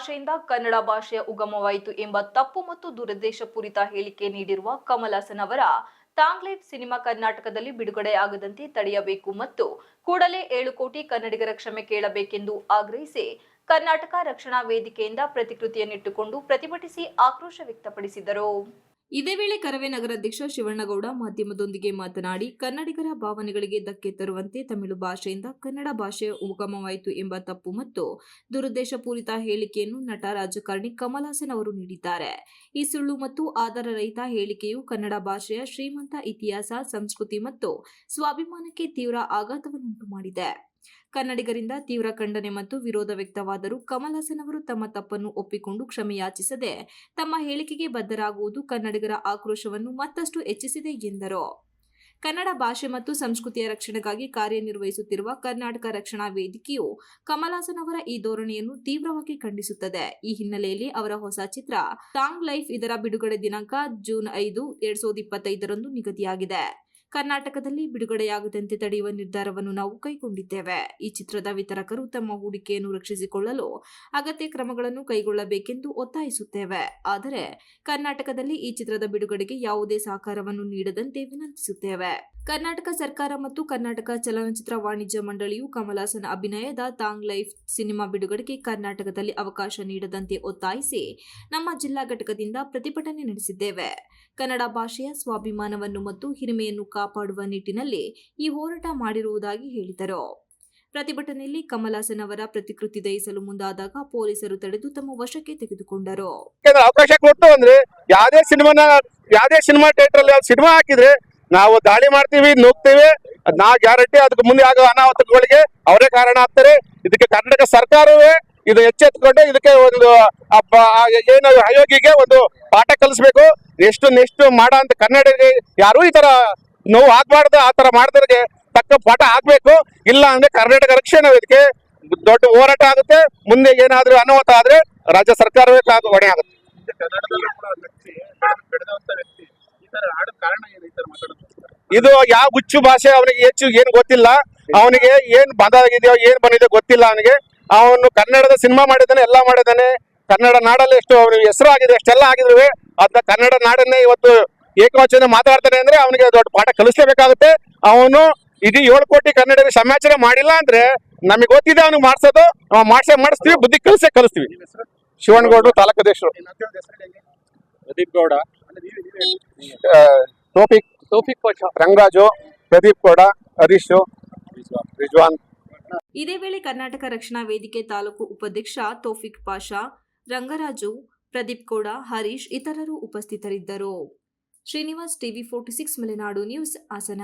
ಭಾಷೆಯಿಂದ ಕನ್ನಡ ಭಾಷೆಯ ಉಗಮವಾಯಿತು ಎಂಬ ತಪ್ಪು ಮತ್ತು ದುರುದ್ದೇಶಪೂರಿತ ಹೇಳಿಕೆ ನೀಡಿರುವ ಕಮಲ್ ಹಾಸನ್ ಅವರ ಥಾಗ್ ಲೈಫ್ ಸಿನಿಮಾ ಕರ್ನಾಟಕದಲ್ಲಿ ಬಿಡುಗಡೆಯಾಗದಂತೆ ತಡೆಯಬೇಕು ಮತ್ತು ಕೂಡಲೇ 7 ಕೋಟಿ ಕನ್ನಡಿಗರ ಕ್ಷಮೆ ಕೇಳಬೇಕೆಂದು ಆಗ್ರಹಿಸಿ ಕರ್ನಾಟಕ ರಕ್ಷಣಾ ವೇದಿಕೆಯಿಂದ ಪ್ರತಿಕೃತಿಯನ್ನಿಟ್ಟುಕೊಂಡು ಪ್ರತಿಭಟಿಸಿ ಆಕ್ರೋಶ ವ್ಯಕ್ತಪಡಿಸಿದರು. ಇದೇ ವೇಳೆ ಕರವೇ ನಗರಾಧ್ಯಕ್ಷ ಶಿವಣ್ಣಗೌಡ ಮಾಧ್ಯಮದೊಂದಿಗೆ ಮಾತನಾಡಿ, ಕನ್ನಡಿಗರ ಭಾವನೆಗಳಿಗೆ ಧಕ್ಕೆ ತರುವಂತೆ ತಮಿಳು ಭಾಷೆಯಿಂದ ಕನ್ನಡ ಭಾಷೆಯ ಉಗಮವಾಯಿತು ಎಂಬ ತಪ್ಪು ಮತ್ತು ದುರುದ್ದೇಶಪೂರಿತ ಹೇಳಿಕೆಯನ್ನು ನಟ ರಾಜಕಾರಣಿ ಕಮಲ್ ಹಾಸನ್ ಅವರು ನೀಡಿದ್ದಾರೆ. ಈ ಸುಳ್ಳು ಮತ್ತು ಆಧಾರರಹಿತ ಹೇಳಿಕೆಯು ಕನ್ನಡ ಭಾಷೆಯ ಶ್ರೀಮಂತ ಇತಿಹಾಸ, ಸಂಸ್ಕೃತಿ ಮತ್ತು ಸ್ವಾಭಿಮಾನಕ್ಕೆ ತೀವ್ರ ಆಘಾತವನ್ನುಂಟು ಮಾಡಿದೆ. ಕನ್ನಡಿಗರಿಂದ ತೀವ್ರ ಖಂಡನೆ ಮತ್ತು ವಿರೋಧ ವ್ಯಕ್ತವಾದರೂ ಕಮಲ್ ಹಾಸನ್ ಅವರು ತಮ್ಮ ತಪ್ಪನ್ನು ಒಪ್ಪಿಕೊಂಡು ಕ್ಷಮೆಯಾಚಿಸದೆ ತಮ್ಮ ಹೇಳಿಕೆಗೆ ಬದ್ಧರಾಗುವುದು ಕನ್ನಡಿಗರ ಆಕ್ರೋಶವನ್ನು ಮತ್ತಷ್ಟು ಹೆಚ್ಚಿಸಿದೆ ಎಂದರು. ಕನ್ನಡ ಭಾಷೆ ಮತ್ತು ಸಂಸ್ಕೃತಿಯ ರಕ್ಷಣೆಗಾಗಿ ಕಾರ್ಯನಿರ್ವಹಿಸುತ್ತಿರುವ ಕರ್ನಾಟಕ ರಕ್ಷಣಾ ವೇದಿಕೆಯು ಕಮಲ್ ಹಾಸನ್ ಅವರ ಈ ಧೋರಣೆಯನ್ನು ತೀವ್ರವಾಗಿ ಖಂಡಿಸುತ್ತದೆ. ಈ ಹಿನ್ನೆಲೆಯಲ್ಲಿ ಅವರ ಹೊಸ ಚಿತ್ರ ಥಾಗ್ ಲೈಫ್ ಇದರ ಬಿಡುಗಡೆ ದಿನಾಂಕ ಜೂನ್ 5, 2025 ನಿಗದಿಯಾಗಿದೆ. ಕರ್ನಾಟಕದಲ್ಲಿ ಬಿಡುಗಡೆಯಾಗದಂತೆ ತಡೆಯುವ ನಿರ್ಧಾರವನ್ನು ನಾವು ಕೈಗೊಂಡಿದ್ದೇವೆ. ಈ ಚಿತ್ರದ ವಿತರಕರು ತಮ್ಮ ಹೂಡಿಕೆಯನ್ನು ರಕ್ಷಿಸಿಕೊಳ್ಳಲು ಅಗತ್ಯ ಕ್ರಮಗಳನ್ನು ಕೈಗೊಳ್ಳಬೇಕೆಂದು ಒತ್ತಾಯಿಸುತ್ತೇವೆ. ಆದರೆ ಕರ್ನಾಟಕದಲ್ಲಿ ಈ ಚಿತ್ರದ ಬಿಡುಗಡೆಗೆ ಯಾವುದೇ ಸಹಕಾರವನ್ನು ನೀಡದಂತೆ ವಿನಂತಿಸುತ್ತೇವೆ. ಕರ್ನಾಟಕ ಸರ್ಕಾರ ಮತ್ತು ಕರ್ನಾಟಕ ಚಲನಚಿತ್ರ ವಾಣಿಜ್ಯ ಮಂಡಳಿಯು ಕಮಲ್ ಹಾಸನ್ ಅಭಿನಯದ ಥಾಗ್ ಲೈಫ್ ಸಿನಿಮಾ ಬಿಡುಗಡೆಗೆ ಕರ್ನಾಟಕದಲ್ಲಿ ಅವಕಾಶ ನೀಡದಂತೆ ಒತ್ತಾಯಿಸಿ ನಮ್ಮ ಜಿಲ್ಲಾ ಘಟಕದಿಂದ ಪ್ರತಿಭಟನೆ ನಡೆಸಿದ್ದೇವೆ. ಕನ್ನಡ ಭಾಷೆಯ ಸ್ವಾಭಿಮಾನವನ್ನು ಮತ್ತು ಹಿರಿಮೆಯನ್ನು ಕಾಪಾಡುವ ನಿಟ್ಟಿನಲ್ಲಿ ಈ ಹೋರಾಟ ಮಾಡಿರುವುದಾಗಿ ಹೇಳಿದರು. ಪ್ರತಿಭಟನೆಯಲ್ಲಿ ಕಮಲ್ ಹಾಸನ್ ಅವರ ಪ್ರತಿಕೃತಿ ದಹಿಸಲು ಮುಂದಾದಾಗ ಪೊಲೀಸರು ತಡೆದು ತಮ್ಮ ವಶಕ್ಕೆ ತೆಗೆದುಕೊಂಡರು. ಅವಕಾಶ ಕೊಟ್ಟು ಅಂದ್ರೆ ಯಾವುದೇ ಸಿನಿಮಾ ಥಿಯೇಟರ್ ಅಲ್ಲಿ ಸಿನಿಮಾ ಹಾಕಿದ್ರೆ ನಾವು ದಾಳಿ ಮಾಡ್ತೀವಿ, ನುಗ್ತೀವಿ. ನಾ ಗ್ಯಾರಂಟಿ ಅದಕ್ಕೆ ಮುಂದೆ ಆಗೋ ಅನಾಹುತಗಳಿಗೆ ಅವರೇ ಕಾರಣ ಆಗ್ತಾರೆ. ಇದಕ್ಕೆ ಕರ್ನಾಟಕ ಸರ್ಕಾರವೇ ಇದು ಎಚ್ಚೆತ್ತುಕೊಂಡು ಇದಕ್ಕೆ ಒಂದು ಏನು ಆಯೋಗಿಗೆ ಒಂದು ಪಾಠ ಕಲಿಸ್ಬೇಕು. ನೆಕ್ಸ್ಟ್ ಮಾಡ ಅಂತ ಕನ್ನಡಿಗರಿಗೆ ಯಾರು ಈ ತರ ನೋವು ಆಗ್ಬಾರ್ದು, ಆ ತರ ಮಾಡಿದ್ರಿಗೆ ತಕ್ಕ ಪಾಠ ಆಗ್ಬೇಕು. ಇಲ್ಲ ಅಂದ್ರೆ ಕರ್ನಾಟಕ ರಕ್ಷಣಾ ವೇದಿಕೆ ದೊಡ್ಡ ಹೋರಾಟ ಆಗುತ್ತೆ. ಮುಂದೆ ಏನಾದ್ರೂ ಅನಾಹುತ ಆದ್ರೆ ರಾಜ್ಯ ಸರ್ಕಾರವೇ ಹೊಣೆ ಆಗುತ್ತೆ. ಇದು ಯಾವ ಹುಚ್ಚು ಭಾಷೆ ಅವನಿಗೆ ಹೆಚ್ಚು ಏನು ಗೊತ್ತಿಲ್ಲ. ಅವನಿಗೆ ಏನ್ ಬಂದಾಗಿದೆಯೋ ಏನ್ ಬಂದಿದೆ ಗೊತ್ತಿಲ್ಲ. ಅವನು ಕನ್ನಡದ ಸಿನಿಮಾ ಮಾಡಿದ್ದಾನೆ, ಎಲ್ಲ ಮಾಡಿದ್ದಾನೆ. ಕನ್ನಡ ನಾಡಲ್ಲಿ ಎಷ್ಟು ಅವನಿಗೆ ಹೆಸರು ಆಗಿದೆ, ಎಷ್ಟೆಲ್ಲ ಆಗಿದ್ರು ಅದನ್ನ ಕನ್ನಡ ನಾಡನ್ನೇ ಇವತ್ತು ಏಕವಚನ ಮಾತಾಡ್ತಾನೆ ಅಂದ್ರೆ ಅವನಿಗೆ ದೊಡ್ಡ ಪಾಠ ಕಲಿಸಲೇಬೇಕಾಗುತ್ತೆ. ಅವನು ಇದು 7 ಕೋಟಿ ಕನ್ನಡಿಗರಿಗೆ ಕ್ಷಮಾಚನೆ ಮಾಡಿಲ್ಲ ಅಂದ್ರೆ ನಮಗೆ ಗೊತ್ತಿದೆ ಅವನಿಗೆ ಮಾಡ್ಸೋದು. ಮಾಡಿಸ್ತೀವಿ, ಬುದ್ಧಿ ಕಲಿಸ್ತೀವಿ. ಶಿವಣ್ಣಗೌಡರು, ತಾಲೂಕು ಅಧ್ಯಕ್ಷರು. ಪ್ರದೀಪ್ ಗೌಡ, ತೌಫಿಕ್ ಪಾಷಾ, ರಂಗರಾಜು, ಪ್ರದೀಪ್ ಗೌಡ, ಹರೀಶ್, ರಿಜ್ವಾನ್. ಇದೇ ವೇಳೆ ಕರ್ನಾಟಕ ರಕ್ಷಣಾ ವೇದಿಕೆ ತಾಲೂಕು ಉಪಾಧ್ಯಕ್ಷ ತೌಫಿಕ್ ಪಾಷಾ, ರಂಗರಾಜು, ಪ್ರದೀಪ್ ಗೌಡ, ಹರೀಶ್ ಇತರರು ಉಪಸ್ಥಿತರಿದ್ದರು. Srinivas, TV 46 Malenadu news, Hassan.